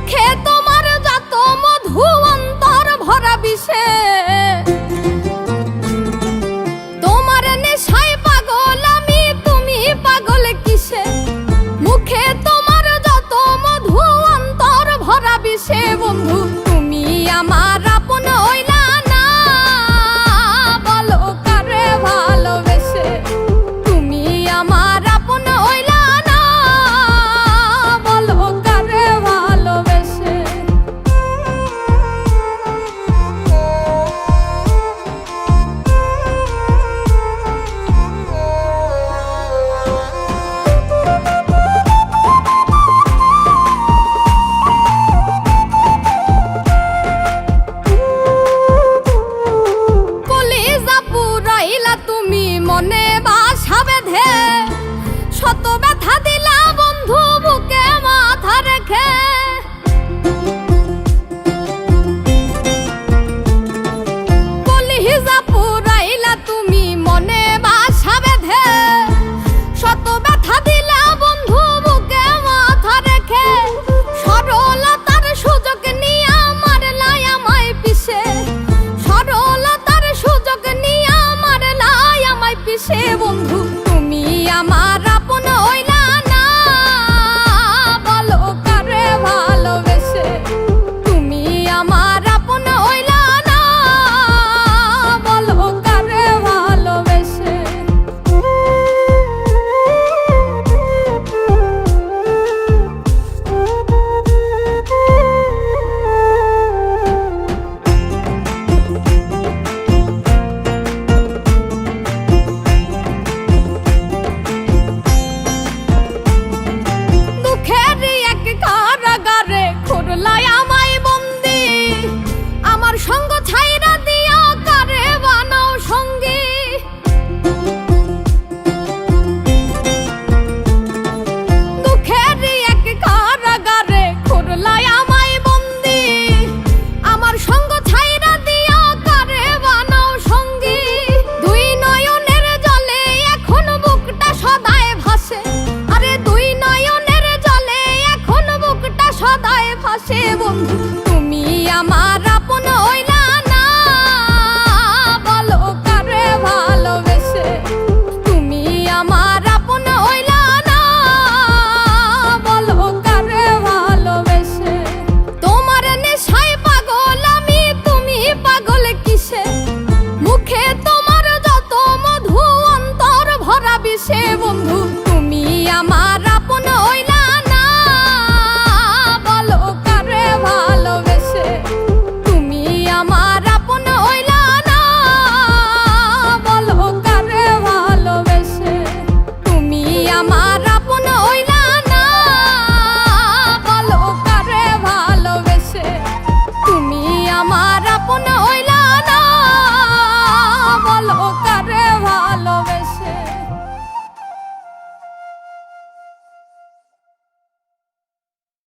মুখে তোমার যত মধু অন্তর ভরা বিষে তোমার নেশায় পাগল আমি তুমি পাগল কিসে মুখে তোমার যত মধু অন্তর ভরা বিষে বন্ধু তুমি আমার আপন হইলা না বলো কারে ভালোবেসে তুমি আমার আপন হইলা না বলো কারে ভালোবেসে তুমি মনে বাসা বেঁধে শত ব্যথা দিলা বন্ধু বুকে মাথা রেখে কলিজা পুরাইলা তুমি মনে বাসা বেঁধে শত ব্যথা দিলা বন্ধু বুকে মাথা রেখে সরলতার সুযোগ নিয়ে মারলাই আমায় পিছে সরলতার সুযোগ নিয়ে পিছে বন্ধু তুমি আমার আপন হইলা না বলো কারে ভালোবেসে তুমি আমার আপন হইলা না বলো কারে ভালোবেসে সঙ্গ ছাইরা দিয়া কারে বানাও সঙ্গী দুঃখের এক কারাগারে খুরলাই আমায় বন্দি আমার সঙ্গ ছাইরা দিয়া কারে বানাও সঙ্গী দুই নয়নের জলে এখন বুকটা সদায় ভাসে আরে দুই নয়নের জলে এখন বুকটা সদায় ভাসে বন্ধু